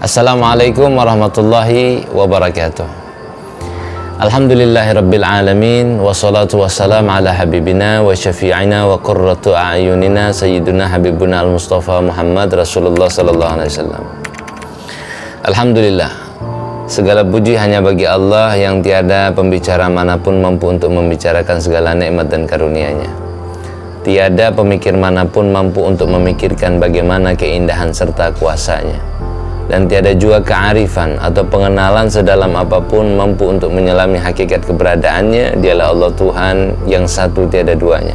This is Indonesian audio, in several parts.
Assalamualaikum warahmatullahi wabarakatuh. Alhamdulillahirabbil alamin, wassalatu wassalamu ala habibina wa syafi'ina wa qurratu a'yunina sayyiduna habibuna al-mustafa Muhammad Rasulullah sallallahu alaihi wasallam. Alhamdulillah, segala puji hanya bagi Allah yang tiada pembicara manapun mampu untuk membicarakan segala nikmat dan karunia-Nya. Tiada pemikir manapun mampu untuk memikirkan bagaimana keindahan serta kuasa-Nya. Dan tiada juga kearifan atau pengenalan sedalam apapun mampu untuk menyelami hakikat keberadaannya. Dialah Allah Tuhan yang satu tiada duanya.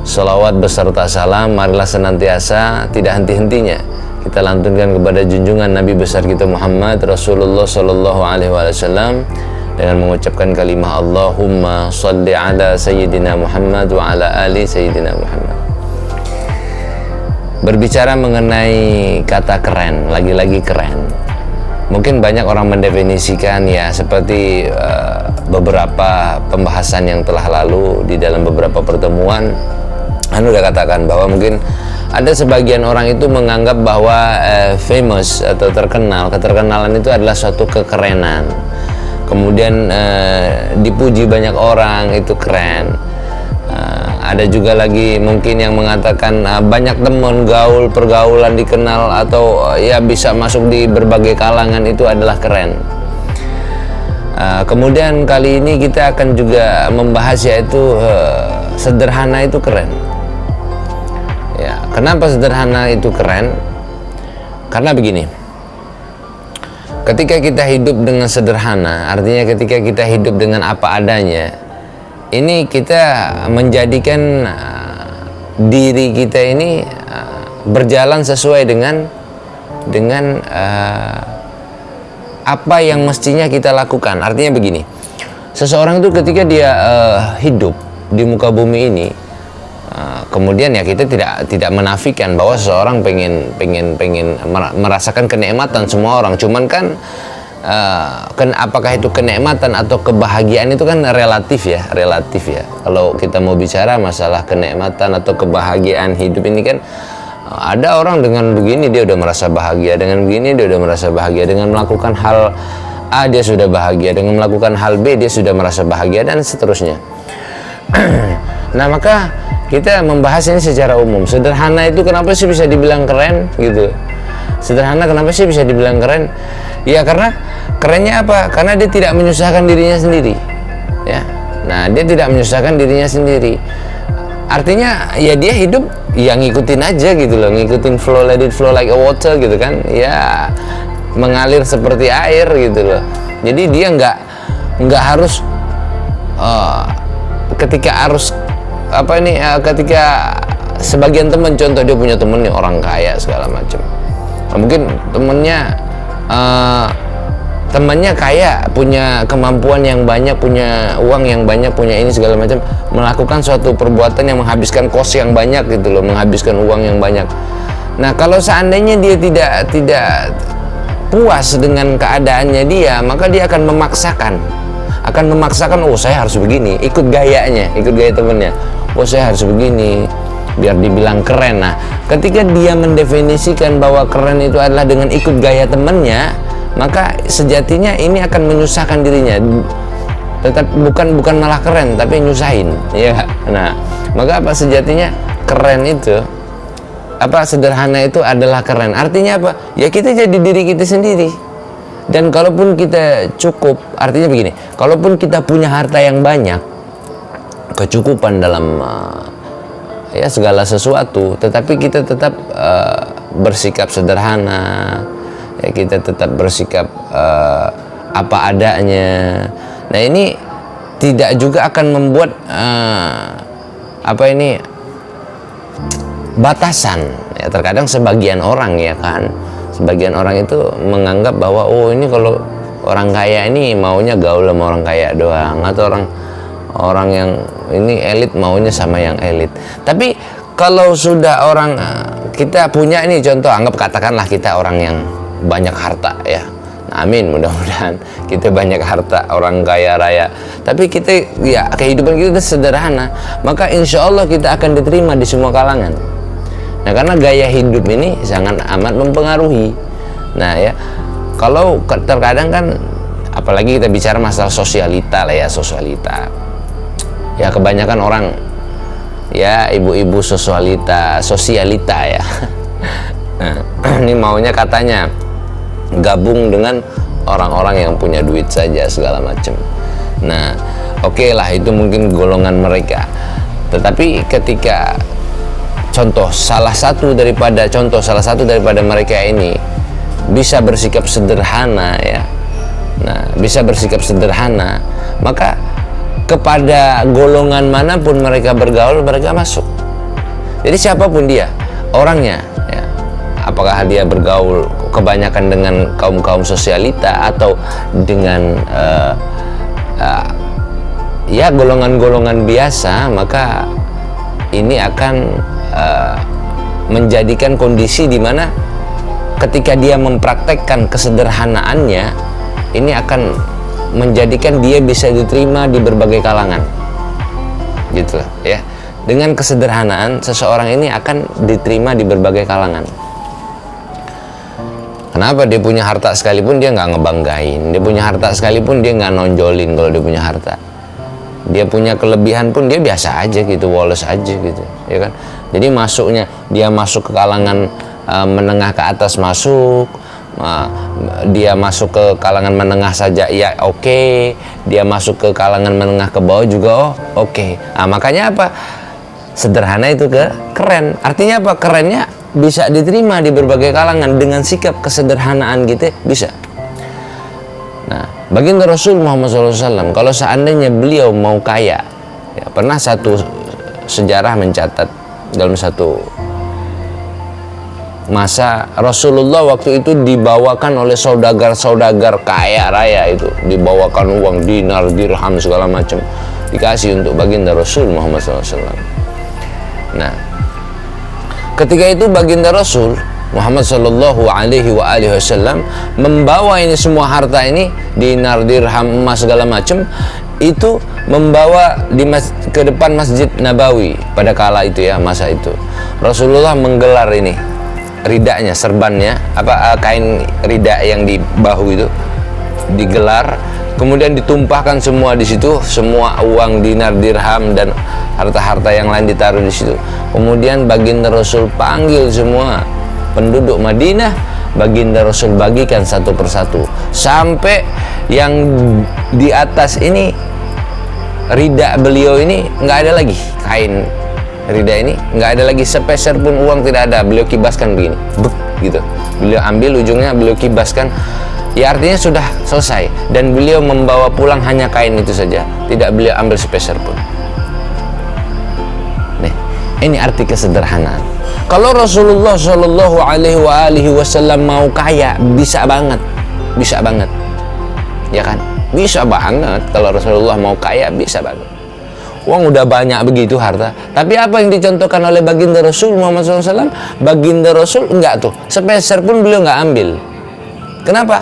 Salawat beserta salam marilah senantiasa tidak henti-hentinya kita lantunkan kepada junjungan Nabi besar kita Muhammad Rasulullah sallallahu alaihi wasallam dengan mengucapkan kalimah Allahumma shalli ala sayyidina Muhammad wa ala ali sayyidina Muhammad. Berbicara mengenai kata keren, lagi-lagi keren. Mungkin banyak orang mendefinisikan ya seperti beberapa pembahasan yang telah lalu di dalam beberapa pertemuan. Anu udah katakan bahwa mungkin ada sebagian orang itu menganggap bahwa famous atau terkenal, keterkenalan itu adalah suatu kekerenan. Kemudian dipuji banyak orang itu keren. Ada juga lagi mungkin yang mengatakan banyak teman, gaul, pergaulan dikenal atau ya bisa masuk di berbagai kalangan itu adalah keren. Kemudian kali ini kita akan juga membahas yaitu sederhana itu keren. Ya, kenapa sederhana itu keren? Karena begini. Ketika kita hidup dengan sederhana, artinya ketika kita hidup dengan apa adanya, ini kita menjadikan diri kita ini berjalan sesuai dengan apa yang mestinya kita lakukan. Artinya begini, seseorang itu ketika dia hidup di muka bumi ini, kemudian ya kita tidak menafikan bahwa seseorang pengen merasakan kenikmatan semua orang. Cuman kan apakah itu kenikmatan atau kebahagiaan itu kan relatif ya. Kalau kita mau bicara masalah kenikmatan atau kebahagiaan hidup ini kan ada orang dengan begini dia udah merasa bahagia, dengan begini dia udah merasa bahagia, dengan melakukan hal A dia sudah bahagia, dengan melakukan hal B dia sudah merasa bahagia dan seterusnya. Nah, maka kita membahas ini secara umum. Sederhana itu kenapa sih bisa dibilang keren gitu? Sederhana kenapa sih bisa dibilang keren? Ya karena kerennya apa? Karena dia tidak menyusahkan dirinya sendiri. Ya. Nah, dia tidak menyusahkan dirinya sendiri. Artinya ya dia hidup yang ngikutin aja gitu loh, ngikutin flow, let it flow like a water gitu kan. Ya mengalir seperti air gitu loh. Jadi dia nggak harus ketika sebagian teman, contoh dia punya temen nih orang kaya segala macam. Nah, mungkin temannya kaya, punya kemampuan yang banyak, punya uang yang banyak, punya ini segala macam, melakukan suatu perbuatan yang menghabiskan kos yang banyak gitu loh, menghabiskan uang yang banyak. Nah, kalau seandainya dia tidak puas dengan keadaannya dia, maka dia akan memaksakan, oh saya harus begini, ikut gaya temennya, oh saya harus begini biar dibilang keren. Nah, ketika dia mendefinisikan bahwa keren itu adalah dengan ikut gaya temennya, maka sejatinya ini akan menyusahkan dirinya. Tetap bukan malah keren, tapi nyusahin, ya. Nah, maka apa sejatinya keren itu? Apa sederhana itu adalah keren? Artinya apa? Ya kita jadi diri kita sendiri. Dan kalaupun kita cukup, artinya begini, kalaupun kita punya harta yang banyak, kecukupan dalam ya segala sesuatu, tetapi kita tetap bersikap sederhana, ya kita tetap bersikap apa adanya. Nah, ini tidak juga akan membuat batasan. Ya, terkadang sebagian orang itu menganggap bahwa oh ini kalau orang kaya ini maunya gaul sama orang kaya doang, atau orang yang ini elit maunya sama yang elit. Tapi kalau sudah orang kita punya ini, contoh katakanlah kita orang yang banyak harta ya. Amin, mudah-mudahan kita banyak harta, orang kaya raya, tapi kita ya kehidupan kita sederhana, maka insya Allah kita akan diterima di semua kalangan. Nah, karena gaya hidup ini sangat amat mempengaruhi. Nah ya, kalau terkadang kan, apalagi kita bicara masalah sosialita lah ya, sosialita. Ya kebanyakan orang, ya ibu-ibu sosialita ya. Nah, ini maunya katanya gabung dengan orang-orang yang punya duit saja segala macam. Nah, oke lah, itu mungkin golongan mereka. Tetapi ketika salah satu daripada mereka ini bisa bersikap sederhana ya. Nah, bisa bersikap sederhana, maka kepada golongan manapun mereka bergaul, mereka masuk. Jadi siapapun dia orangnya ya, apakah dia bergaul kebanyakan dengan kaum sosialita atau dengan ya golongan-golongan biasa, maka ini akan menjadikan kondisi di mana ketika dia mempraktekkan kesederhanaannya, ini akan menjadikan dia bisa diterima di berbagai kalangan, gitu ya. Dengan kesederhanaan, seseorang ini akan diterima di berbagai kalangan. Kenapa? Dia punya harta sekalipun dia nggak ngebanggain, dia punya harta sekalipun dia nggak nonjolin kalau dia punya harta. Dia punya kelebihan pun dia biasa aja gitu, woles aja gitu, ya kan. Jadi dia masuk ke kalangan menengah ke atas masuk. Dia masuk ke kalangan menengah saja ya oke. Dia masuk ke kalangan menengah ke bawah juga oke. Nah, makanya apa? Sederhana itu keren. Artinya apa? Kerennya bisa diterima di berbagai kalangan dengan sikap kesederhanaan gitu bisa. Nah, baginda Rasul Muhammad SAW, kalau seandainya beliau mau kaya, ya, pernah satu sejarah mencatat dalam satu masa Rasulullah waktu itu dibawakan oleh saudagar kaya raya, itu dibawakan uang dinar, dirham segala macam, dikasih untuk baginda Rasul Muhammad SAW. Nah, ketika itu baginda Rasul Muhammad Sallallahu Alaihi Wasallam membawa ini semua harta ini, dinar, dirham, emas segala macam, itu membawa ke depan Masjid Nabawi pada kala itu ya, masa itu Rasulullah menggelar ini ridanya, serbannya, kain rida yang di bahu itu digelar, kemudian ditumpahkan semua di situ, semua uang dinar, dirham dan harta-harta yang lain ditaruh di situ. Kemudian baginda Rasul panggil semua penduduk Madinah, baginda Rasul bagikan satu persatu sampai yang di atas ini rida beliau ini nggak ada lagi, kain rida ini nggak ada lagi sepeser pun uang, tidak ada. Beliau kibaskan begini, gitu. Beliau ambil ujungnya, beliau kibaskan. Ya artinya sudah selesai. Dan beliau membawa pulang hanya kain itu saja, tidak beliau ambil sepeser pun. Nih, ini arti kesederhanaan. Kalau Rasulullah Shallallahu Alaihi Wasallam mau kaya, bisa banget, ya kan? Bisa banget. Kalau Rasulullah mau kaya, bisa banget. Uang udah banyak begitu harta, tapi apa yang dicontohkan oleh baginda Rasul Muhammad SAW? Baginda Rasul enggak tuh, sepeser pun beliau nggak ambil. Kenapa?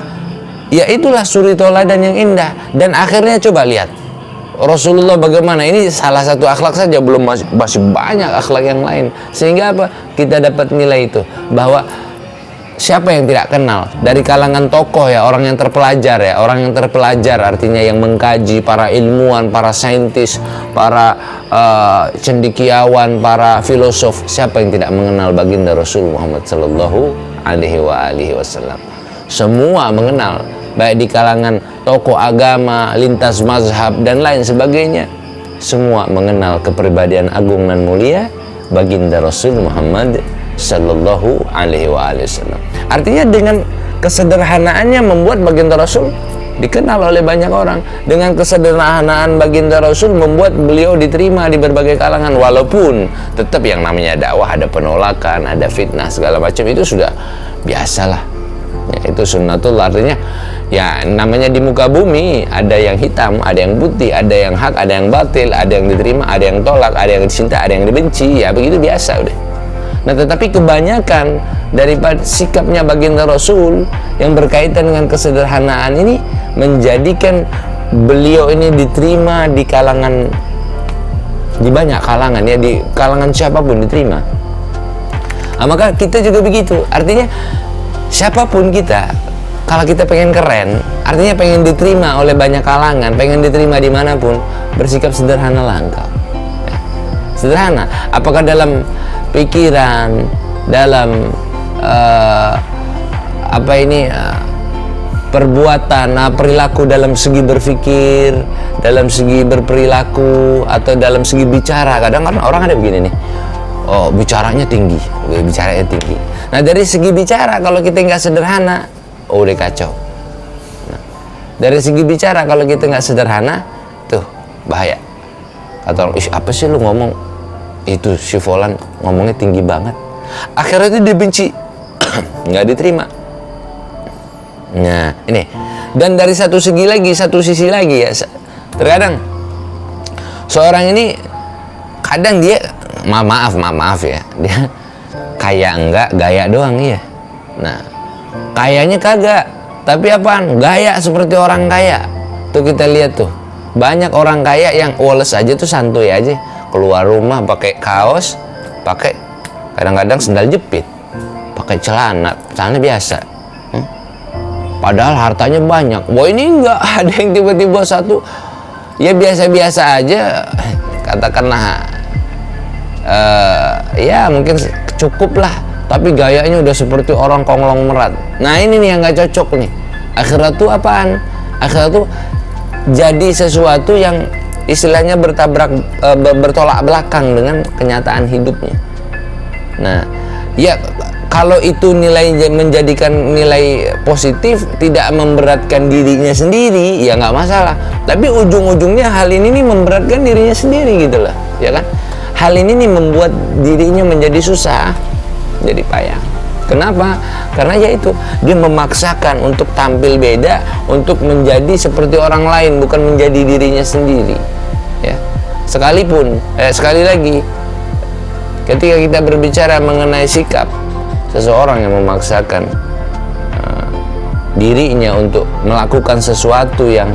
Ya itulah suri toladan yang indah. Dan akhirnya coba lihat Rasulullah bagaimana. Ini salah satu akhlak saja, belum masih banyak akhlak yang lain. Sehingga apa? Kita dapat nilai itu, bahwa siapa yang tidak kenal dari kalangan tokoh ya, orang yang terpelajar ya, orang yang terpelajar artinya yang mengkaji, para ilmuwan, para saintis, para cendekiawan, para filosof, siapa yang tidak mengenal baginda Rasul Muhammad Sallallahu Alaihi Wasallam? Semua mengenal, baik di kalangan tokoh agama, lintas mazhab dan lain sebagainya, semua mengenal kepribadian agung dan mulia baginda Rasul Muhammad Sallallahu Alaihi Wasallam. Artinya dengan kesederhanaannya membuat baginda Rasul dikenal oleh banyak orang. Dengan kesederhanaan baginda Rasul membuat beliau diterima di berbagai kalangan, walaupun tetap yang namanya dakwah ada penolakan, ada fitnah segala macam, itu sudah biasalah. Ya, itu sunnatullah. Artinya ya namanya di muka bumi ada yang hitam, ada yang putih, ada yang hak, ada yang batil, ada yang diterima, ada yang tolak, ada yang dicinta, ada yang dibenci. Ya begitu biasa udah. Nah, tetapi kebanyakan daripada sikapnya baginda Rasul yang berkaitan dengan kesederhanaan ini menjadikan beliau ini diterima di kalangan, di banyak kalangan ya, di kalangan siapapun diterima. Nah, maka kita juga begitu. Artinya siapapun kita, kalau kita pengen keren, artinya pengen diterima oleh banyak kalangan, pengen diterima dimanapun, bersikap sederhana lah engkau. Ya. Sederhana. Apakah dalam pikiran, dalam perbuatan, perilaku dalam segi berpikir, dalam segi berperilaku, atau dalam segi bicara. Kadang kan orang ada begini nih, oh bicaranya tinggi. Nah dari segi bicara kalau kita nggak sederhana, oh udah kacau. Nah, dari segi bicara kalau kita nggak sederhana, tuh bahaya. Kata orang, apa sih lu ngomong itu, si Fulan ngomongnya tinggi banget, akhirnya itu dibenci, nggak diterima. Nah ini, dan dari satu sisi lagi ya, terkadang seorang ini kadang dia maaf ya, dia kaya enggak, gaya doang ya. Nah kayanya kagak, tapi apaan, gaya seperti orang kaya. Tuh kita lihat tuh, banyak orang kaya yang woles aja tuh, santuy aja, keluar rumah pakai kaos, pakai kadang-kadang sendal jepit, pakai celana biasa. Padahal hartanya banyak. Wah ini enggak, ada yang tiba-tiba satu ya biasa-biasa aja, katakanlah ya mungkin cukup lah, tapi gayanya udah seperti orang konglomerat. Nah ini nih yang nggak cocok nih. Akhirat tuh apaan? Akhirat tuh jadi sesuatu yang istilahnya bertolak belakang dengan kenyataan hidupnya. Nah ya, kalau itu menjadikan nilai positif, tidak memberatkan dirinya sendiri, ya nggak masalah. Tapi ujung-ujungnya hal ini nih memberatkan dirinya sendiri gitu loh, ya kan? Hal ini nih membuat dirinya menjadi susah, jadi payah. Kenapa? Karena ya itu, dia memaksakan untuk tampil beda, untuk menjadi seperti orang lain, bukan menjadi dirinya sendiri. Ya, sekali lagi, ketika kita berbicara mengenai sikap seseorang yang memaksakan dirinya untuk melakukan sesuatu yang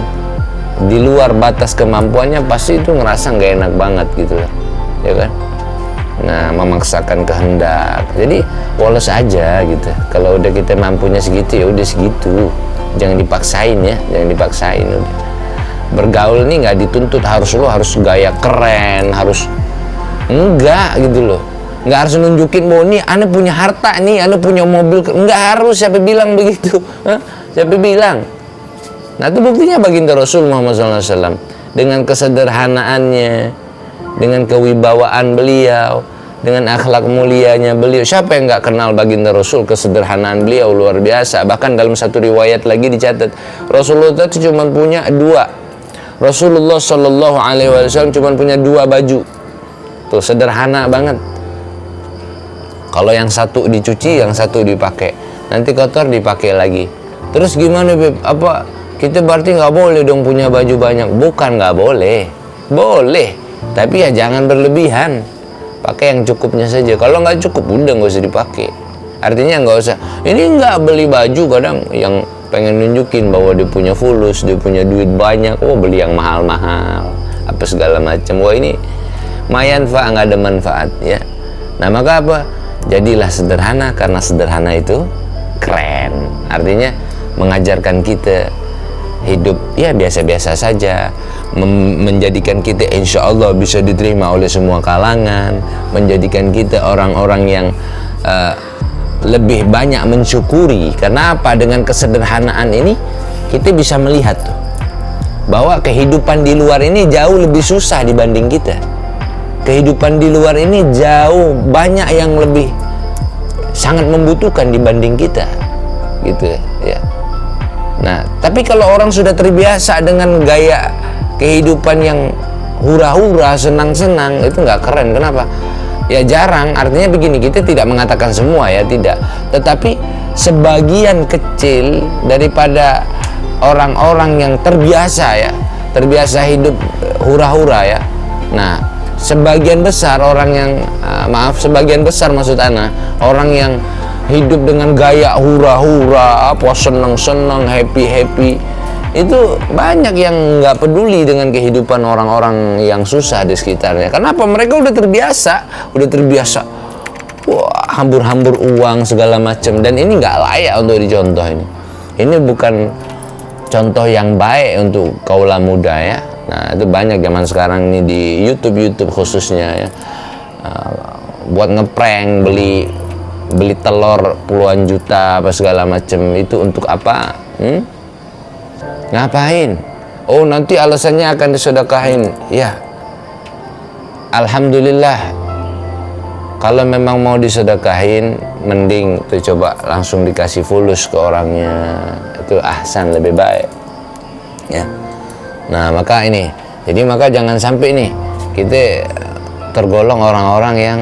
di luar batas kemampuannya, pasti itu ngerasa nggak enak banget gitu loh, ya kan? Nah, memaksakan kehendak, jadi woles aja gitu. Kalau udah kita mampunya segitu, ya udah segitu, jangan dipaksain ya, jangan dipaksain. Udah. Bergaul nih nggak dituntut harus gaya keren, harus enggak gitu loh. Nggak harus nunjukin bahwa nih ane punya harta nih, ane punya mobil, nggak harus. Siapa bilang begitu? Hah? Siapa bilang? Nah itu buktinya baginda Rasul Muhammad SAW dengan kesederhanaannya, dengan kewibawaan beliau, dengan akhlak mulianya beliau. Siapa yang nggak kenal baginda Rasul? Kesederhanaan beliau luar biasa. Bahkan dalam satu riwayat lagi dicatat, Rasulullah itu cuma punya dua. Rasulullah Shallallahu Alaihi Wasallam cuma punya dua baju. Tuh sederhana banget. Kalau yang satu dicuci, yang satu dipakai, nanti kotor dipakai lagi. Terus gimana Beb? Apa kita berarti nggak boleh dong punya baju banyak? Bukan nggak boleh, boleh. Tapi ya jangan berlebihan. Pakai yang cukupnya saja. Kalau nggak cukup, udah nggak usah dipakai. Artinya nggak usah. Ini nggak beli baju kadang yang pengen nunjukin bahwa dia punya fulus, dia punya duit banyak. Oh beli yang mahal-mahal, apa segala macam. Wah ini mayanfa, nggak ada manfaat ya. Nah maka apa? Jadilah sederhana, karena sederhana itu keren. Artinya mengajarkan kita hidup ya biasa-biasa saja, menjadikan kita insya Allah bisa diterima oleh semua kalangan, menjadikan kita orang-orang yang lebih banyak mensyukuri. Karena apa? Dengan kesederhanaan ini kita bisa melihat tuh bahwa kehidupan di luar ini jauh lebih susah dibanding kita. Kehidupan di luar ini jauh banyak yang lebih sangat membutuhkan dibanding kita, gitu ya. Nah, tapi kalau orang sudah terbiasa dengan gaya kehidupan yang hura-hura, senang-senang, itu nggak keren. Kenapa? Ya jarang. Artinya begini, kita tidak mengatakan semua ya, tidak. Tetapi sebagian kecil daripada orang-orang yang terbiasa hidup hura-hura ya. Nah, sebagian besar orang yang sebagian besar maksud ana, orang yang hidup dengan gaya hura-hura, apa senang-senang, happy-happy, itu banyak yang nggak peduli dengan kehidupan orang-orang yang susah di sekitarnya. Kenapa? Mereka udah terbiasa wah, hambur-hambur uang segala macam, dan ini nggak layak untuk dicontoh ini. Ini bukan contoh yang baik untuk kaula muda ya. Nah, itu banyak zaman sekarang ini di YouTube khususnya ya. Buat ngeprank, beli telur puluhan juta apa segala macam, itu untuk apa? Ngapain? Oh, nanti alasannya akan disedekahin. Ya, alhamdulillah, kalau memang mau disedekahin, mending tuh coba langsung dikasih fulus ke orangnya, itu ahsan, lebih baik ya. Nah, maka jangan sampai nih kita tergolong orang-orang yang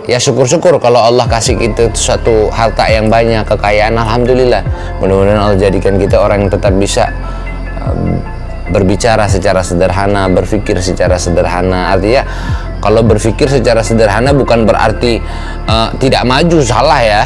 ya syukur-syukur kalau Allah kasih kita suatu harta yang banyak, kekayaan, alhamdulillah. Mudah-mudahan Allah jadikan kita orang yang tetap bisa berbicara secara sederhana, berpikir secara sederhana. Artinya kalau berpikir secara sederhana bukan berarti tidak maju, salah ya.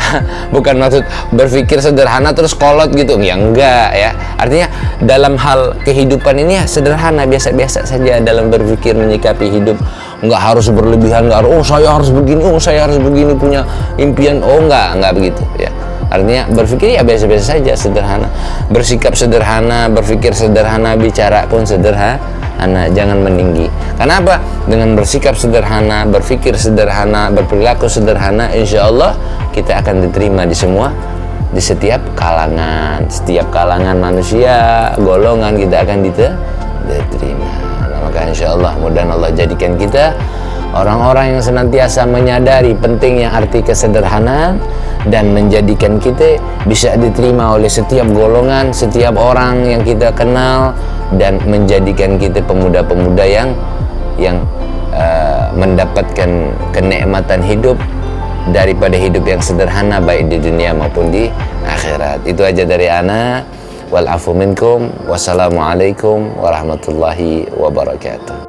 Bukan maksud berpikir sederhana terus kolot gitu, ya enggak ya. Artinya dalam hal kehidupan ini ya sederhana, biasa-biasa saja dalam berpikir menyikapi hidup. Enggak harus berlebihan, enggak harus saya harus begini, punya impian. Enggak begitu ya. Artinya berpikir ya biasa-biasa saja, sederhana, bersikap sederhana, berpikir sederhana, bicara pun sederhana, jangan meninggi. Kenapa? Dengan bersikap sederhana, berpikir sederhana, berperilaku sederhana, insya Allah kita akan diterima di setiap kalangan manusia, golongan, kita akan diterima. Nah, maka insya Allah mudah Allah jadikan kita orang-orang yang senantiasa menyadari pentingnya arti kesederhanaan dan menjadikan kita bisa diterima oleh setiap golongan, setiap orang yang kita kenal, dan menjadikan kita pemuda-pemuda yang mendapatkan kenikmatan hidup daripada hidup yang sederhana, baik di dunia maupun di akhirat. Itu aja dari ana. Wal afu minkum. Wassalamualaikum warahmatullahi wabarakatuh.